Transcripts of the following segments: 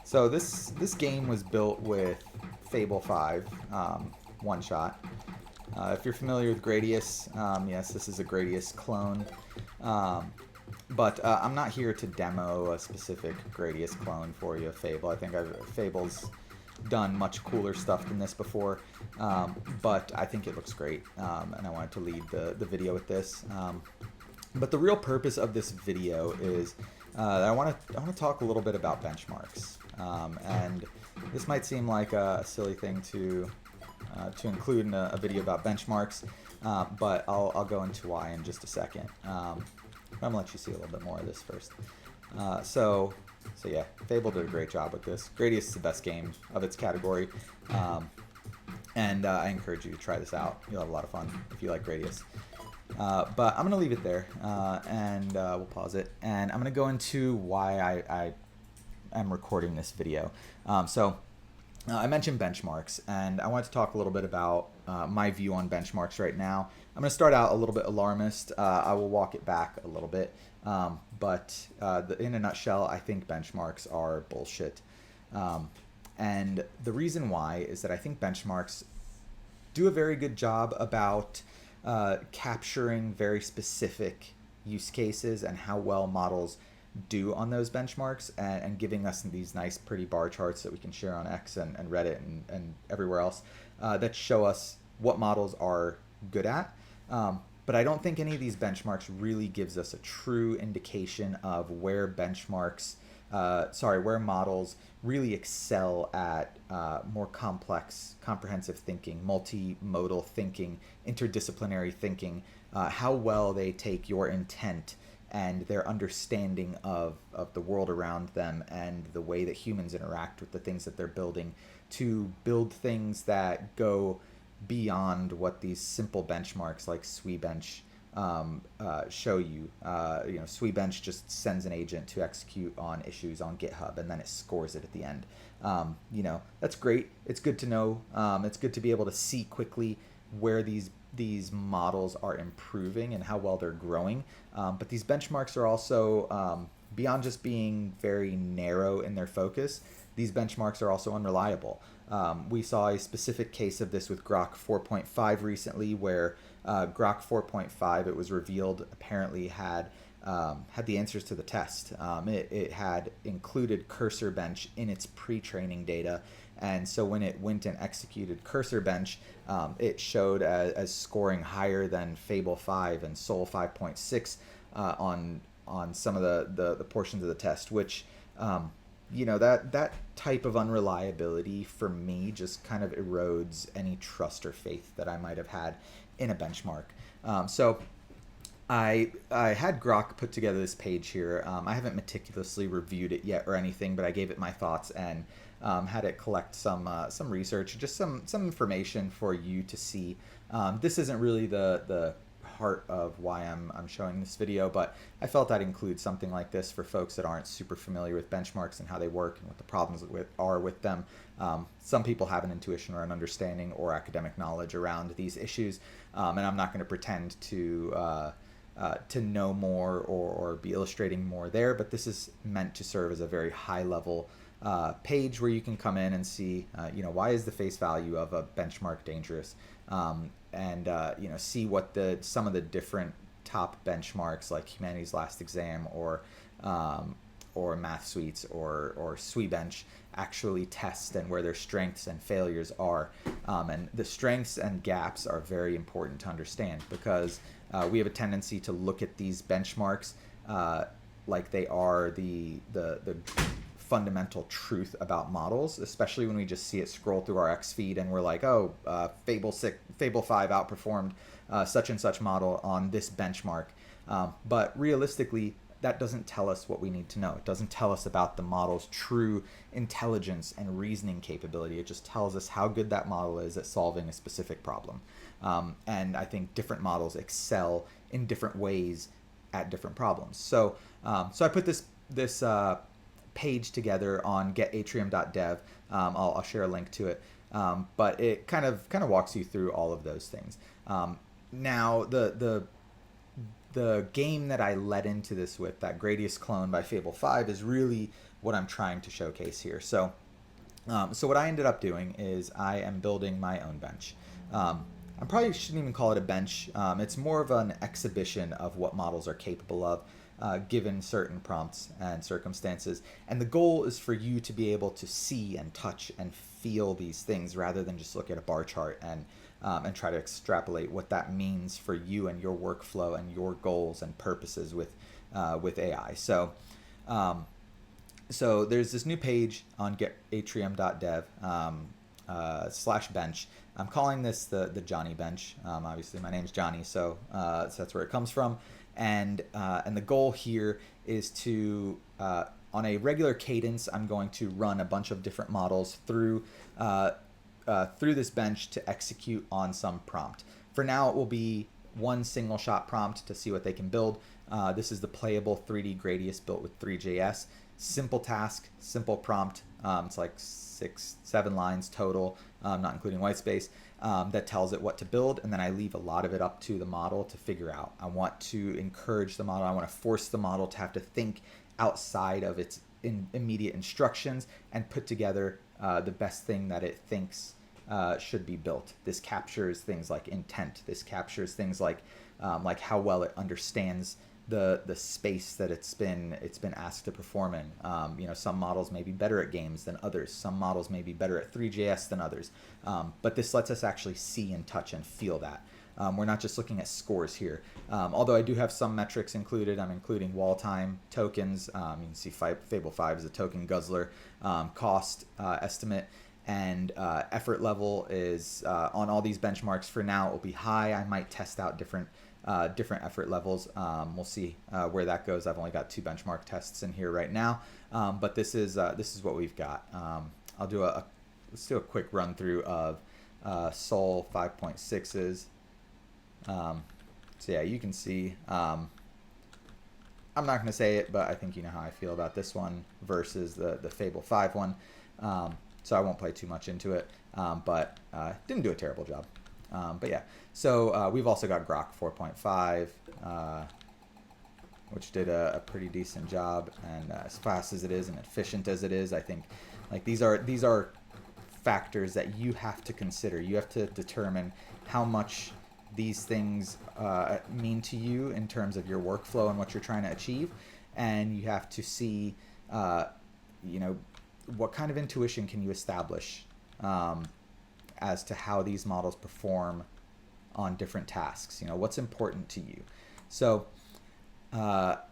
So this game was built with Fable 5 one shot. If you're familiar with Gradius, yes, this is a Gradius clone. But I'm not here to demo a specific Gradius clone for you, Fable. I think Fable's done much cooler stuff than this before, but I think it looks great, and I wanted to lead the video with this. But the real purpose of this video is I want to talk a little bit about benchmarks, and this might seem like a silly thing to include in a video about benchmarks, but I'll go into why in just a second. I'm gonna let you see a little bit more of this first. So yeah, Fable did a great job with this. Gradius is the best game of its category, and I encourage you to try this out. You'll have a lot of fun if you like Gradius. But I'm gonna leave it there, and we'll pause it, and I'm gonna go into why I am recording this video. I mentioned benchmarks, and I wanted to talk a little bit about my view on benchmarks right now. I'm going to start out a little bit alarmist. I will walk it back a little bit, but in a nutshell, I think benchmarks are bullshit. And the reason why is that I think benchmarks do a very good job about capturing very specific use cases and how well models do on those benchmarks, and giving us these nice pretty bar charts that we can share on X and Reddit and everywhere else that show us what models are good at. But I don't think any of these benchmarks really gives us a true indication of where where models really excel at more complex, comprehensive thinking, multimodal thinking, interdisciplinary thinking, how well they take your intent and their understanding of the world around them and the way that humans interact with the things that they're building to build things that go beyond what these simple benchmarks like SWE-bench show you. SWE-bench just sends an agent to execute on issues on GitHub, and then it scores it at the end. That's great. It's good to know. It's good to be able to see quickly where these models are improving and how well they're growing. But these benchmarks are also, beyond just being very narrow in their focus, these benchmarks are also unreliable. We saw a specific case of this with Grok 4.5 recently, where Grok 4.5, it was revealed, apparently had the answers to the test. It had included cursor bench in its pre-training data, and so when it went and executed cursor bench, it showed as scoring higher than Fable 5 and Sol 5.6 on some of the portions of the test, which that type of unreliability for me just kind of erodes any trust or faith that I might have had in a benchmark. So I had Grok put together this page here. I haven't meticulously reviewed it yet or anything, but I gave it my thoughts and had it collect some research, just some information for you to see. This isn't really the heart of why I'm showing this video, but I felt I'd include something like this for folks that aren't super familiar with benchmarks and how they work and what the problems are with them. Some people have an intuition or an understanding or academic knowledge around these issues, and I'm not going to pretend to know more or be illustrating more there, but this is meant to serve as a very high level page where you can come in and see, why is the face value of a benchmark dangerous, and see what some of the different top benchmarks like Humanities Last Exam or Math Suites or SWE-bench actually test, and where their strengths and failures are. And the strengths and gaps are very important to understand, because we have a tendency to look at these benchmarks like they are the fundamental truth about models, especially when we just see it scroll through our X feed and we're like, oh, Fable 5 outperformed such and such model on this benchmark. But realistically, that doesn't tell us what we need to know. It doesn't tell us about the model's true intelligence and reasoning capability. It just tells us how good that model is at solving a specific problem. And I think different models excel in different ways at different problems. So I put this page together on getatrium.dev. I'll share a link to it, but it kind of walks you through all of those things. Now the the game that I led into this with, that Gradius clone by Fable 5, is really what I'm trying to showcase here. So so what I ended up doing is I am building my own bench. I probably shouldn't even call it a bench. It's more of an exhibition of what models are capable of, given certain prompts and circumstances. And the goal is for you to be able to see and touch and feel these things rather than just look at a bar chart and try to extrapolate what that means for you and your workflow and your goals and purposes with AI. So there's this new page on getatrium.dev /bench. I'm calling this the Jonny bench. Obviously, my name's Jonny, so that's where it comes from. And the goal here is to, on a regular cadence, I'm going to run a bunch of different models through this bench to execute on some prompt. For now, it will be one single shot prompt to see what they can build. This is the playable 3D Gradius built with Three.js. Simple task, simple prompt. It's like 6-7 lines total, not including white space, that tells it what to build, and then I leave a lot of it up to the model to figure out. I want to encourage the model. I want to force the model to have to think outside of its immediate instructions and put together the best thing that it thinks should be built. This captures things like intent. This captures things like how well it understands the space that it's been asked to perform in. Some models may be better at games than others. Some models may be better at Three.js than others. But this lets us actually see and touch and feel that. We're not just looking at scores here. Although I do have some metrics included. I'm including wall time, tokens. You can see Fable 5 is a token guzzler. Cost estimate and effort level is on all these benchmarks. For now, it will be high. I might test out different effort levels. We'll see where that goes. I've only got 2 benchmark tests in here right now, but this is what we've got. Let's do a quick run through of Sol 5.6's. So yeah, you can see. I'm not going to say it, but I think you know how I feel about this one versus the Fable 5 one. So I won't play too much into it, but didn't do a terrible job. But yeah, so we've also got Grok 4.5, which did a pretty decent job, and as fast as it is and efficient as it is, I think like these are factors that you have to consider. You have to determine how much these things mean to you in terms of your workflow and what you're trying to achieve, and you have to see, what kind of intuition can you establish as to how these models perform on different tasks. What's important to you. So I'll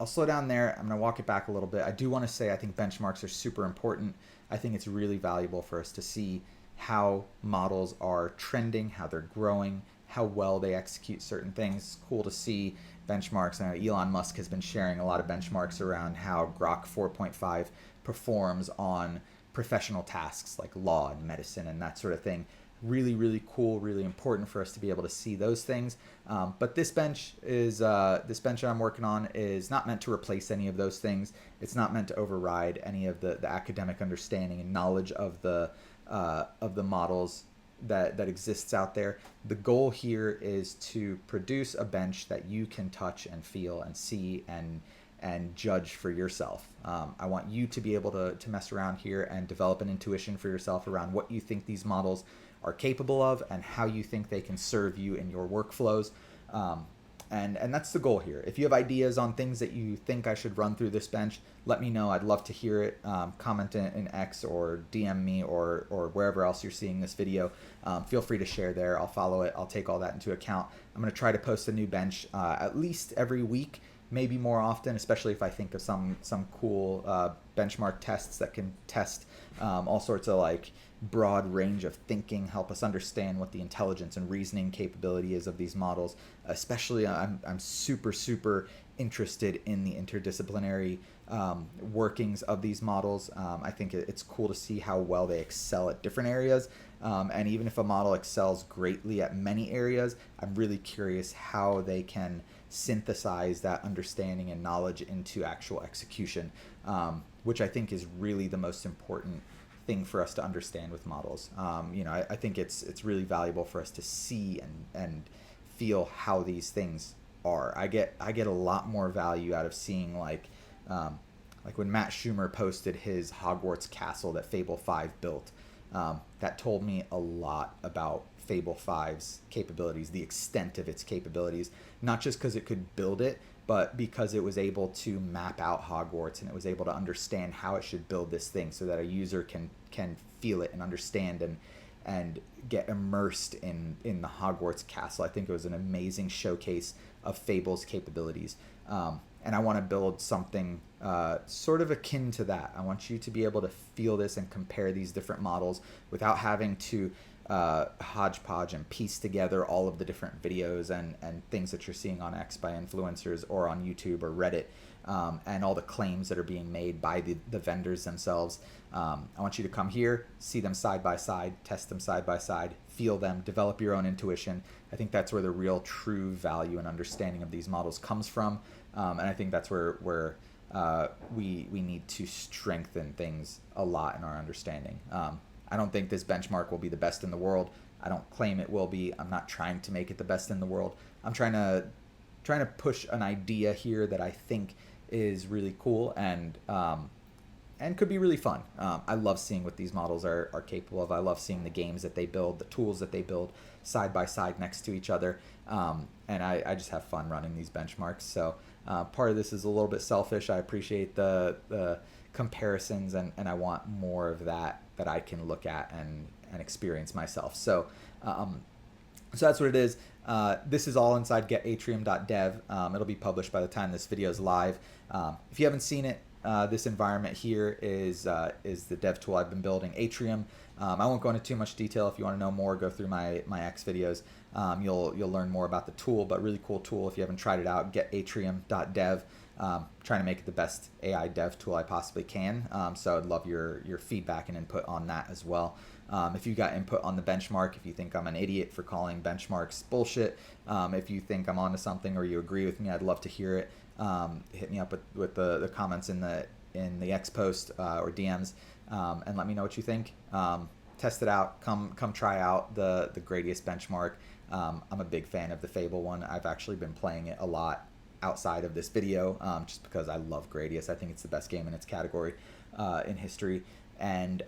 slow down there. I'm going to walk it back a little bit. I do want to say I think benchmarks are super important. I think it's really valuable for us to see how models are trending, how they're growing, how well they execute certain things. It's cool to see benchmarks. I know Elon Musk has been sharing a lot of benchmarks around how Grok 4.5 performs on professional tasks like law and medicine and that sort of thing. Really, really cool, really important for us to be able to see those things. But this bench that I'm working on is not meant to replace any of those things. It's not meant to override any of the academic understanding and knowledge of the models that exists out there. The goal here is to produce a bench that you can touch and feel and see and judge for yourself. I want you to be able to mess around here and develop an intuition for yourself around what you think these models are capable of and how you think they can serve you in your workflows. And that's the goal here. If you have ideas on things that you think I should run through this bench, let me know. I'd love to hear it. Comment in X or DM me or wherever else you're seeing this video. Feel free to share there. I'll follow it. I'll take all that into account. I'm going to try to post a new bench at least every week, maybe more often, especially if I think of some cool benchmark tests that can test all sorts of like broad range of thinking, help us understand what the intelligence and reasoning capability is of these models. Especially, I'm super interested in the interdisciplinary workings of these models. I think it's cool to see how well they excel at different areas. And even if a model excels greatly at many areas, I'm really curious how they can synthesize that understanding and knowledge into actual execution, which I think is really the most important thing for us to understand with models. I think it's really valuable for us to see and feel how these things are. I get a lot more value out of seeing like when Matt Schumer posted his Hogwarts castle that Fable 5 built. That told me a lot about Fable 5's capabilities, the extent of its capabilities, not just because it could build it, but because it was able to map out Hogwarts and it was able to understand how it should build this thing so that a user can feel it and understand and get immersed in the Hogwarts castle. I think it was an amazing showcase of Fable's capabilities. And I want to build something sort of akin to that. I want you to be able to feel this and compare these different models without having to hodgepodge and piece together all of the different videos and things that you're seeing on X by influencers or on YouTube or Reddit, and all the claims that are being made by the vendors themselves. I want you to come here, see them side by side, test them side by side, feel them, develop your own intuition. I think that's where the real true value and understanding of these models comes from. And I think that's where we need to strengthen things a lot in our understanding. I don't think this benchmark will be the best in the world. I don't claim it will be. I'm not trying to make it the best in the world. I'm trying to push an idea here that I think is really cool and could be really fun. I love seeing what these models are capable of. I love seeing the games that they build, the tools that they build side by side next to each other. And I just have fun running these benchmarks. So part of this is a little bit selfish. I appreciate the comparisons and I want more of that I can look at and experience myself. So so that's what it is. This is all inside getatrium.dev. It'll be published by the time this video is live. If you haven't seen it, this environment here is the dev tool I've been building, Atrium. I won't go into too much detail. If you want to know more, go through my X videos. You'll learn more about the tool, but really cool tool. If you haven't tried it out, getatrium.dev. Trying to make it the best AI dev tool I possibly can. So I'd love your feedback and input on that as well. If you got input on the benchmark, if you think I'm an idiot for calling benchmarks bullshit, if you think I'm onto something or you agree with me, I'd love to hear it. Hit me up with the comments in the X post or DMs, and let me know what you think. Test it out. Come try out the Gradius benchmark. I'm a big fan of the Fable one. I've actually been playing it a lot outside of this video, just because I love Gradius. I think it's the best game in its category in history. And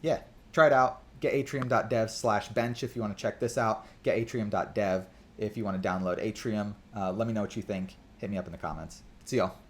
yeah, try it out. Getatrium.dev/bench if you want to check this out. Getatrium.dev if you want to download Atrium. Let me know what you think. Hit me up in the comments. See y'all.